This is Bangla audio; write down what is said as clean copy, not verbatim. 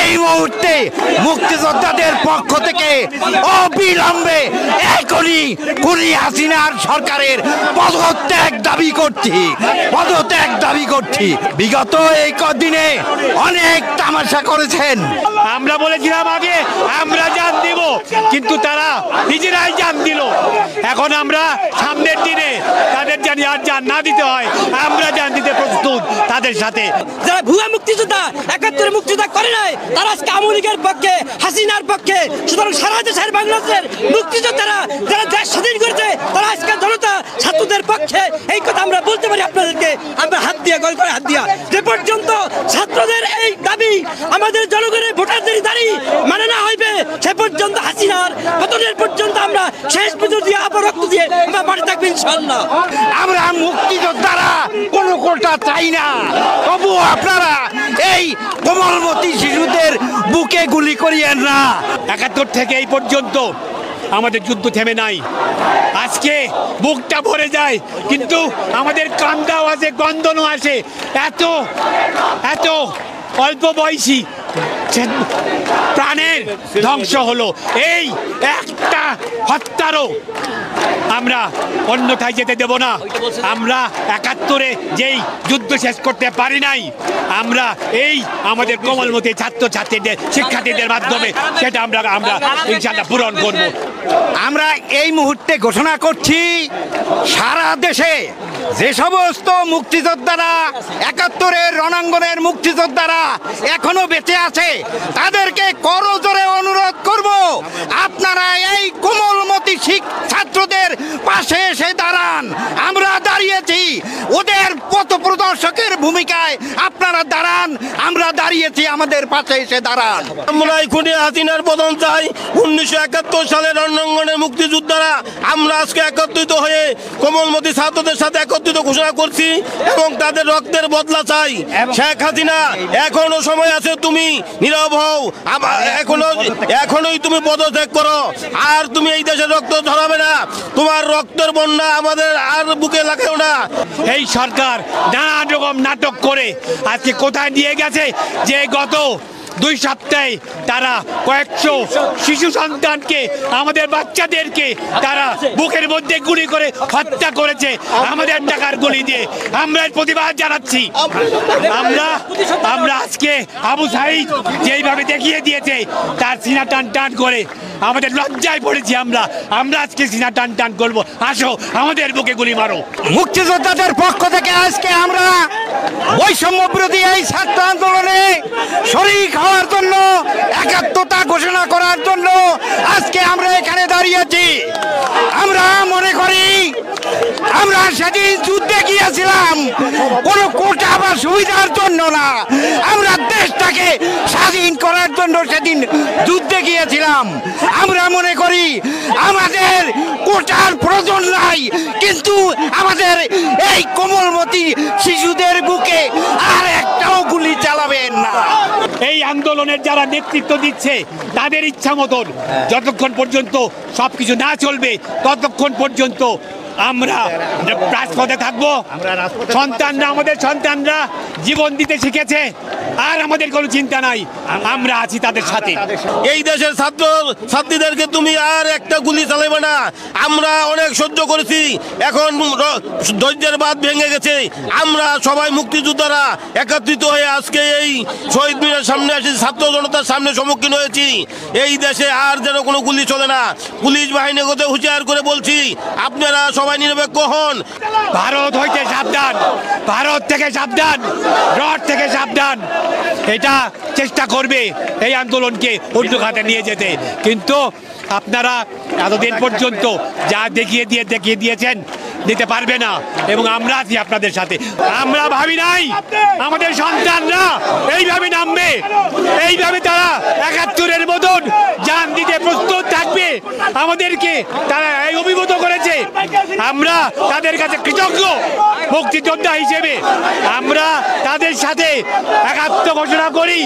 এই মুহূর্তে মুক্তিযোদ্ধাদের পক্ষ থেকে অবিলম্বে এখনই খুনি হাসিনার সরকারের পদত্যাগ দাবি করছি। বিগত এই কদিনে অনেক তামাশা করেছেন। আমরা বলেছিলাম আগে আমরা জান দিব, কিন্তু তারা নিজেরাই জান দিল। এখন আমরা সামনের দিনে তাদের জানি আর জান না দিতে হয়, আমরা জান দিতে প্রস্তুত তাদের সাথে। যারা ভুয়া মুক্তিযোদ্ধা ৭১ মুক্তিযোদ্ধা করে নাই, তারা আজকে আওয়ামী লীগের পক্ষে, হাসিনার পক্ষে। সুতরাং সারা দেশের বাংলাদেশের মুক্তিযোদ্ধারা যারা দেশ স্বাধীন করেছে, তারা আজকে জনতা ছাত্রদের পক্ষে। এই কথা আমরা বলতে পারি আপনাদেরকে, আমরা হাত দিয়ে গল করে হাত দিয়া। যে পর্যন্ত ছাত্রদের এই দাবি, আমাদের জনগণের ভোটারদের দাবি মানে না হইবে, সে পর্যন্ত হাসিনার পতনের পর্যন্ত আমরা শেষ পুজো দিয়ে আবার রক্ত দিয়ে আমরা মাঠে থাকবো ইনশাআল্লাহ। আমরা মুক্তিযোদ্ধারা কোনো কোটা চাই না, তবু আপনারা এই কোমলমতি শিশুদের বুকে গুলি করিয়েন না। ৭১ থেকে এই পর্যন্ত আমাদের যুদ্ধ থেমে নাই। আজকে বুকটা ভরে যায়, কিন্তু আমাদের কান্দাও আছে, গন্ধনও আসে। এত অল্প বয়সী প্রাণের ধ্বংস হলো। এই একটা হত্যারও আমরা অন্যথায় যেতে দেব না। আমরা ৭১-এ যেই যুদ্ধ শেষ করতে পারি নাই, আমরা এই আমাদের কোমলমতি ছাত্রছাত্রীদের, শিক্ষার্থীদের মাধ্যমে সেটা আমরা ইনশাআল্লাহ পূরণ করব। আমরা এই মুহূর্তে ঘোষণা করছি, সারা দেশে যে সমস্ত মুক্তিযোদ্ধারা ৭১-এর রণাঙ্গনের মুক্তিযোদ্ধারা এখনো বেঁচে আছে, তাদেরকে করজোরে অনুরোধ করব, আপনারা এই কোমলমতি ছাত্রদের পাশে এসে দাঁড়ান। আমরা দাঁড়িয়েছি, ওদের পথ প্রদর্শকের ভূমিকায় আপনারা দাঁড়ান। আমরা দাঁড়িয়েছি, আমাদের পাশে এসে দাঁড়ান। আমরা এই খুনি হাসিনার পতন চাই। ১৯৭১ সালের রণাঙ্গনের মুক্তিযোদ্ধারা আমরা আজকে একত্রিত হয়ে কোমলমতি ছাত্রদের সাথে একত্রিত ঘোষণা করছি এবং তাদের রক্তের বদলা চাই। শেখ হাসিনা, এখনো সময় আছে, তুমি নীরব হও, এখনোই তুমি পদত্যাগ করো। আর তুমি এই দেশের রক্ত ঝরাবে না, তোমার রক্তের বন্যা আমাদের আর বুকে লাগেও না। এই সরকার নানা রকম নাটক করে আজকে কোথায় নিয়ে গেছে, যে গত ২ সপ্তাহে তারা কয়েকশো শিশু সন্তানকে, আমাদের বাচ্চাদেরকে তারা বুকের মধ্যে গুলি করে হত্যা করেছে আমাদের টাকার গুলি দিয়ে। আমরা প্রতিবাদ জানাচ্ছি। আমরা আজকে আবু সাঈদ যেইভাবে দেখিয়ে দিয়েছে, তার সিনা টান টান করে আমাদের লজ্জায় পড়েছি। আমরা আজকে সিনা টান টান করবো, আসো আমাদের বুকে গুলি মারো। মুক্তিযোদ্ধাদের পক্ষ থেকে আজকে আমরা বৈষম্য বিরোধী এই ছাত্র আন্দোলনে শরীক হওয়ার জন্য, একাত্মতা ঘোষণা করার জন্য আজকে আমরা এখানে দাঁড়িয়েছি। আমরা মনে করি আমরা সেদিন যুদ্ধে গিয়েছিলাম কোনো কোটা বা সুবিধার জন্য না, আমরা দেশটাকে স্বাধীন করার জন্য সেদিন যুদ্ধে গিয়েছিলাম। আমরা মনে করি আমাদের কোটার প্রয়োজন নাই, কিন্তু আমাদের এই কোমলমতি শিশুদের বুকে আর একটাও গুলি চালাবেন না। এই আন্দোলনের যারা নেতৃত্ব দিচ্ছে, তাদের ইচ্ছা মতন যতক্ষণ পর্যন্ত সবকিছু না চলবে, ততক্ষণ পর্যন্ত আমরা রাজপথে থাকবো। আমাদের সন্তানরা জীবন দিতে শিখেছে, আর আমাদের কোনো চিন্তা নাই, আমরা আছি তাদের সাথে। এই দেশের ছাত্র ছাত্রীদেরকে তুমি আর একটা গুলি চালাবে না। আমরা অনেক সহ্য করেছি, এখন ধৈর্যের বাঁধ ভেঙে গেছে। আমরা সবাই মুক্তিযোদ্ধারা একত্রিত হয়ে আজকে এই শহীদ মিনারের সামনে এসে ছাত্র জনতার সামনে সম্মুখীন হয়েছি। এই দেশে আর যেন কোনো গুলি চলে না। পুলিশ বাহিনীকে হুঁশিয়ার করে বলছি, আপনারা সবাই নিরপেক্ষ হন। ভারত হইতে সাবধান, ভারত থেকে সাবধান, রড থেকে সাবধান। এটা চেষ্টা করবে এই আন্দোলনকে অন্য খাতে নিয়ে যেতে, কিন্তু আপনারা এতদিন পর্যন্ত যা দেখিয়ে দিয়েছেন, দিতে পারবে না। এবং আমরা আছি আপনাদের সাথে। আমরা ভাবি নাই আমাদের সন্তানরা এইভাবে নামবে, এইভাবে তারা ৭১-এর মতন জান দিতে প্রস্তুত থাকবে। আমাদেরকে তারা এই অভিভূত করেছে, আমরা তাদের কাছে কৃতজ্ঞ। মুক্তিযোদ্ধা হিসেবে আমরা তাদের সাথে একাত্ম ঘোষণা করি।